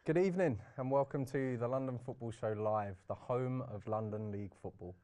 Good evening and welcome to the London Football Show Live, the home of London League football.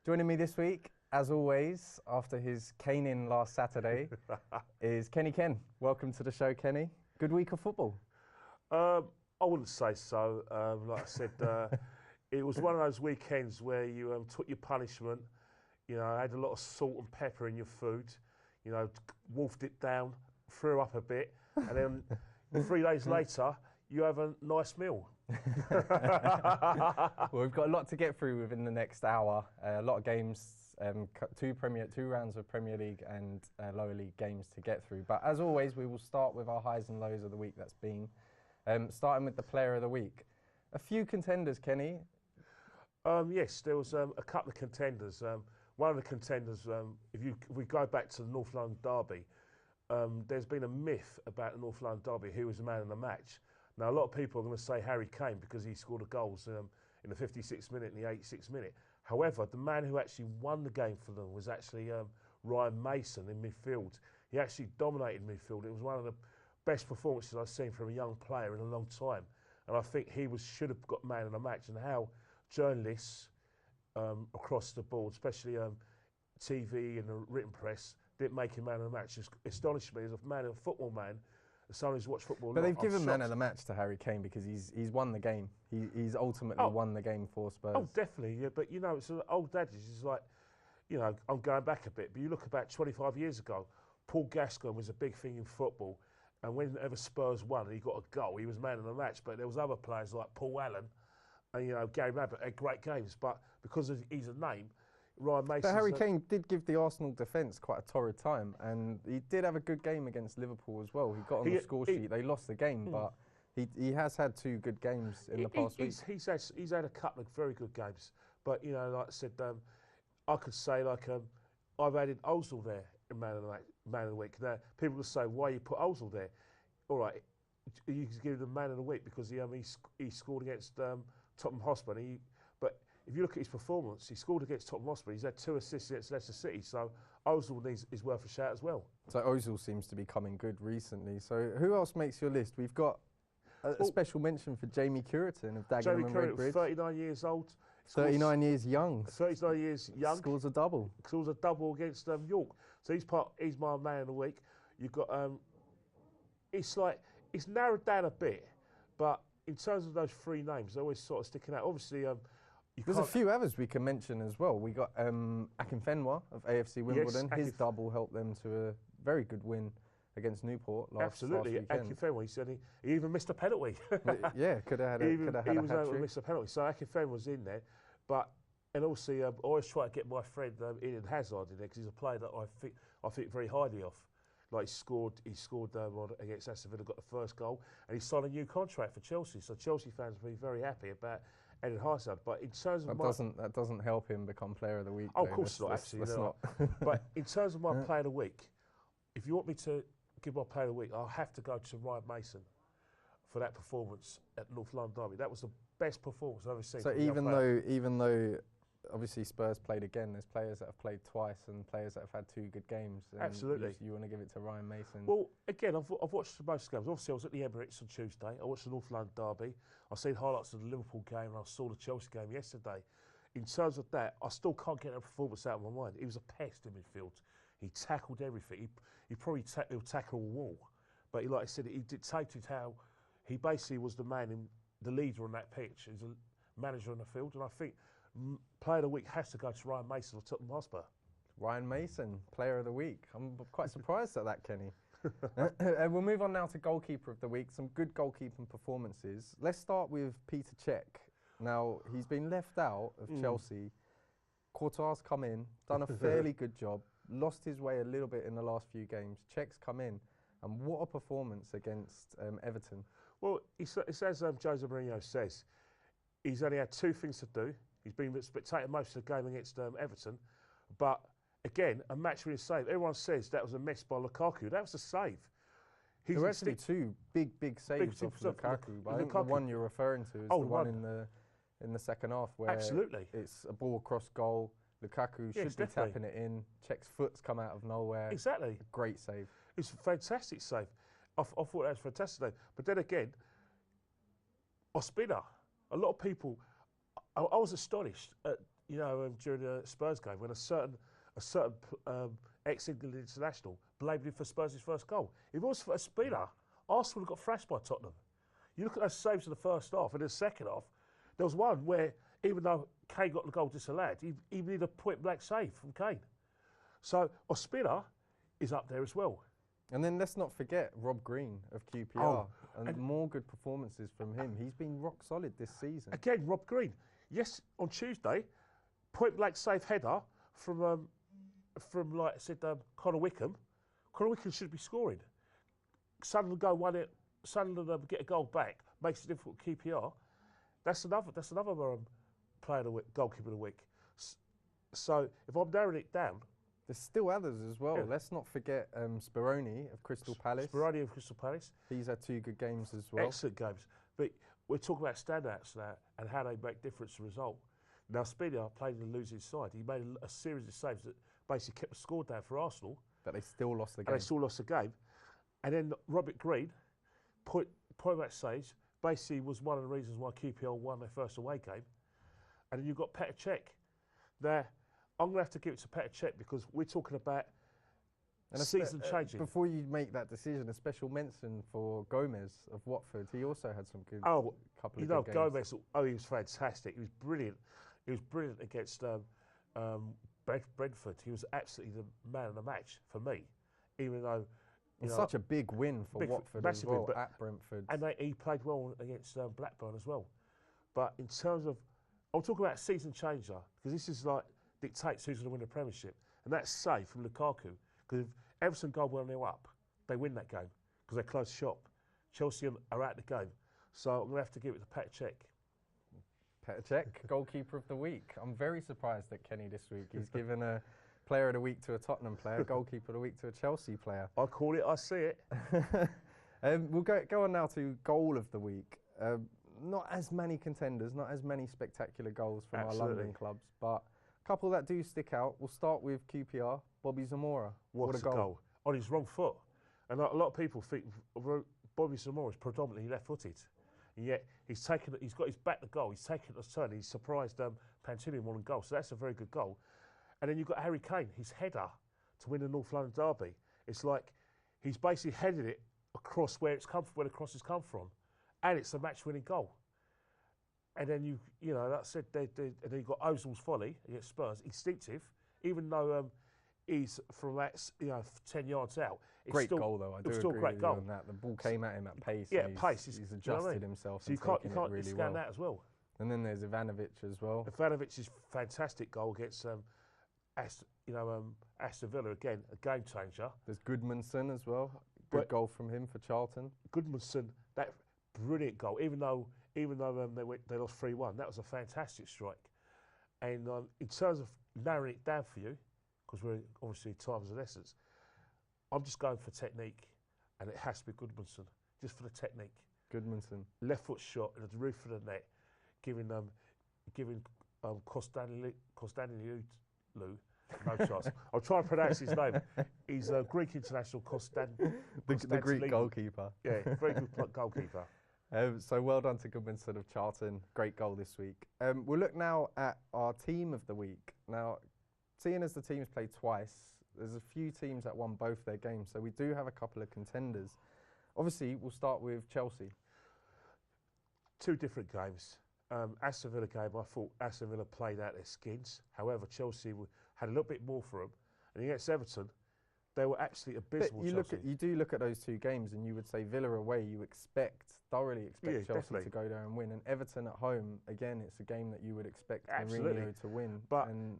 Joining me this week, as always, after his caning last Saturday, is Kenny Ken. Welcome to the show, Kenny. Good week of football? I wouldn't say so. Like I said, it was one of those weekends where you took your punishment, had a lot of salt and pepper in your food, wolfed it down, threw up a bit, and then 3 days later, you have a nice meal. Well, we've got a lot to get through within the next hour. A lot of games, two rounds of Premier League and Lower League games to get through. But as always, we will start with our highs and lows of the week that's been. Starting with the Player of the Week. A few contenders, Kenny. Yes, there was a couple of contenders. One of the contenders, if we go back to the North London derby, there's been a myth about the North London derby, who was the man of the match. Now, a lot of people are going to say Harry Kane because he scored the goals in the 56th minute and the 86th minute. However, the man who actually won the game for them was actually Ryan Mason in midfield. He actually dominated midfield. It was one of the best performances I've seen from a young player in a long time. And I think he should have got man of the match. And how journalists across the board, especially TV and the written press, didn't make him man of the match just astonished me as a football man. Someone who's watched football. But they've given man of the match to Harry Kane because he's won the game. He's ultimately won the game for Spurs. Oh, definitely, yeah. But it's an old adage. It's like, I'm going back a bit, but you look about 25 years ago, Paul Gascoigne was a big thing in football, and whenever Spurs won and he got a goal, he was man of the match. But there was other players like Paul Allen and Gary Abbott had great games, but because he's a name, Ryan Mason. But Harry Kane did give the Arsenal defence quite a torrid time, and he did have a good game against Liverpool as well. He got on the score sheet. They lost the game, but he has had two good games in the past week. He's had a couple of very good games, but like I said, I could say I've added Ozil there in man of the week. Now people will say, why you put Ozil there? All right, you can give him man of the week because he scored against Tottenham Hotspur. But if you look at his performance, he scored against Tottenham Hotspur. He's had 2 assists against Leicester City, so Ozil is worth a shout as well. So Ozil seems to be coming good recently. So who else makes your list? We've got a special mention for Jamie Curitan of Dagenham and Redbridge. 39 years old. 39 years young. 39 years young. Scores a double. Scores a double against York. So he's my man of the week. You've got it's narrowed down a bit, but in terms of those 3 names, they're always sort of sticking out. Obviously, there's a few others we can mention as well. We got Akinfenwa of AFC Wimbledon. Yes, his double helped them to a very good win against Newport last weekend. Akinfenwa, he said he even missed a penalty. Yeah, could have had a hat-trick. He was able to miss a penalty. So Akinfenwa was in there. And also, I always try to get my friend Eden Hazard in there because he's a player that I think very highly of. Like he scored against Aston Villa, got the first goal, and he signed a new contract for Chelsea. So Chelsea fans will be very happy about Eden Hazard. But in terms of that doesn't help him become Player of the Week. Oh, of course not. Absolutely not. But in terms of my Player of the Week, if you want me to give my Player of the Week, I'll have to go to Ryan Mason for that performance at North London Derby. That was the best performance I've ever seen. So even though obviously Spurs played again, there's players that have played twice and players that have had 2 good games. And absolutely. You want to give it to Ryan Mason? Well, again, I've watched most games. Obviously, I was at the Emirates on Tuesday. I watched the North London Derby. I've seen highlights of the Liverpool game and I saw the Chelsea game yesterday. In terms of that, I still can't get that performance out of my mind. He was a pest in midfield. He tackled everything. He probably he'll tackle a wall. But like I said, he dictated how he basically was the leader on that pitch. He's a manager on the field. And I think Player of the Week has to go to Ryan Mason of Tottenham Hotspur. Ryan Mason, Player of the Week. I'm quite surprised at that, Kenny. We'll move on now to Goalkeeper of the Week. Some good goalkeeping performances. Let's start with Peter Cech. Now, he's been left out of Chelsea. Courtois come in, done a fairly good job, lost his way a little bit in the last few games. Cech's come in, and what a performance against Everton. Well, it's as Jose Mourinho says, he's only had 2 things to do. He's been spectator most of the game against Everton. But again, a match-winning save. Everyone says that was a miss by Lukaku. That was a save. There were actually 2 big saves off Lukaku. But I think the one you're referring to is the one in the second half where it's a ball across goal. Lukaku should be tapping it in. Cech's foot's come out of nowhere. Exactly. A great save. It's a fantastic save. I thought that was fantastic. But then again, Ospina. A lot of people. I was astonished at during the Spurs game when a certain ex-England international blamed him for Spurs' first goal. If it was for Ospina, Arsenal would have got thrashed by Tottenham. You look at those saves in the first half, and in the second half, there was one where even though Kane got the goal disallowed, he needed a point-blank save from Kane. So Ospina is up there as well. And then let's not forget Rob Green of QPR and more good performances from him. He's been rock solid this season. Again, Rob Green. Yes, on Tuesday, point-blank save header from like I said, Conor Wickham. Conor Wickham should be scoring. Sunderland go 1-0. Sunderland get a goal back, makes it difficult to QPR. That's another player of the week, goalkeeper of the week. So if I'm narrowing it down, there's still others as well. Yeah. Let's not forget Speroni of Crystal Palace. Speroni of Crystal Palace. He's had 2 good games as well. Excellent games. But we're talking about standouts now and how they make difference to result. Now, Ospina played in the losing side. He made a series of saves that basically kept the score down for Arsenal. But they still lost the game. And they still lost the game. And then Robert Green, point-blank saves, basically was one of the reasons why QPR won their first away game. And then you've got Petr Cech. Now, I'm going to have to give it to Petr Cech because we're talking about season changing. Before you make that decision, a special mention for Gomez of Watford. He also had some good couple of good games. Gomez, he was fantastic. He was brilliant. He was brilliant against Brentford. He was absolutely the man of the match for me, even though... It's such a big win for Watford as well at Brentford. And he played well against Blackburn as well. But in terms of... I'm talking about season changer, because this is like dictates who's going to win the Premiership. And that's safe from Lukaku, because if Everton go 1-0 up, they win that game, because they close shop. Chelsea are out the game. So I'm going to have to give it to Petr Cech. Petr Cech, goalkeeper of the week. I'm very surprised at Kenny this week. He's given a player of the week to a Tottenham player, goalkeeper of the week to a Chelsea player. I call it, I see it. We'll go on now to goal of the week. Not as many contenders, not as many spectacular goals from our London clubs, but a couple that do stick out. We'll start with QPR, Bobby Zamora. What a goal. On his wrong foot. And a lot of people think Bobby Zamora is predominantly left-footed. And yet he's got his back to goal, he's taken a turn, he's surprised Pantinian won a goal. So that's a very good goal. And then you've got Harry Kane, his header to win the North London derby. It's like he's basically headed it across where the cross has come from. And it's a match-winning goal. And then you know, that said, and then you've got Ozil's volley against Spurs, instinctive, even though he's from that 10 yards out. It's great goal though. I do still agree great with goal. you on that. The ball came at him at pace. Yeah, pace. He's adjusted himself. So you can't really scan that as well. And then there's Ivanovic as well. Ivanovic's fantastic goal against Aston Villa again, a game changer. There's Goodmanson as well. Good goal from him for Charlton. Goodmanson, that brilliant goal. Even though they lost 3-1, that was a fantastic strike. And in terms of narrowing it down for you, because we're obviously time is of essence, I'm just going for technique, and it has to be Goodmanson, just for the technique. Goodmanson. Left foot shot at the roof of the net, giving Konstantinou no chance. I'll try and pronounce his name. He's a Greek international, the Greek goalkeeper. Yeah, very good goalkeeper. So well done to Goodmanson of Charlton. Great goal this week. We'll look now at our team of the week. Now, seeing as the teams played twice, there's a few teams that won both their games, so we do have a couple of contenders. Obviously, we'll start with Chelsea. 2 different games. Aston Villa game, I thought Aston Villa played out their skins. However, Chelsea had a little bit more for them. And against Everton, they were absolutely abysmal. You do look at those 2 games and you would say Villa away, you thoroughly expect Chelsea definitely to go there and win. And Everton at home, again, it's a game that you would expect Mourinho to win. And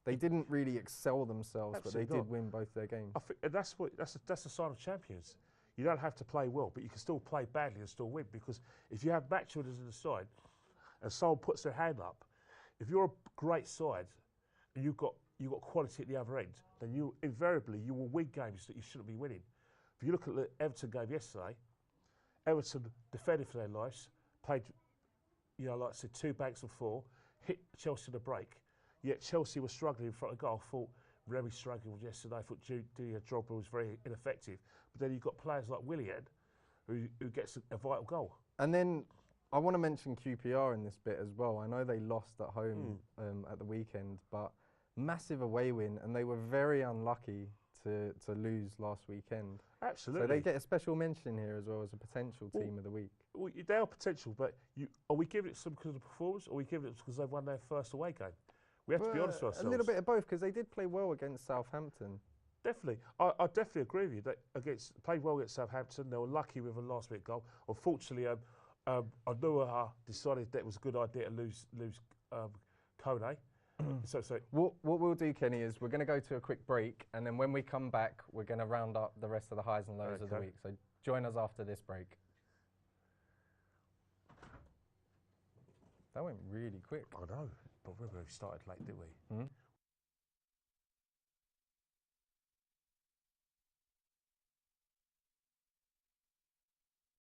they didn't really excel themselves, but they did win both their games. I think, and that's the sign of champions. You don't have to play well, but you can still play badly and still win. Because if you have match winners in the side, and someone puts their hand up, if you're a great side and you've got quality at the other end, then you will win games that you shouldn't be winning. If you look at the Everton game yesterday, Everton defended for their lives, played, like I said, 2 banks of 4, hit Chelsea in the break. Yet Chelsea was struggling in front of goal. I thought Remy struggled yesterday. I thought Didier Drogba was very ineffective. But then you've got players like Willian, who gets a vital goal. And then I want to mention QPR in this bit as well. I know they lost at home at the weekend, but massive away win, and they were very unlucky to lose last weekend. Absolutely. So they get a special mention here as well as a potential team of the week. Well, they are potential, but are we giving it some because of the performance, or are we giving it because they've won their first away game? We have to be honest with ourselves. A little bit of both, because they did play well against Southampton. Definitely. I definitely agree with you. They played well against Southampton. They were lucky with a last-minute goal. Unfortunately, Anua decided that it was a good idea to lose Kone. So what we'll do, Kenny, is we're going to go to a quick break, and then when we come back, we're going to round up the rest of the highs and lows of the week. So join us after this break. That went really quick. I know, but we started late, didn't we?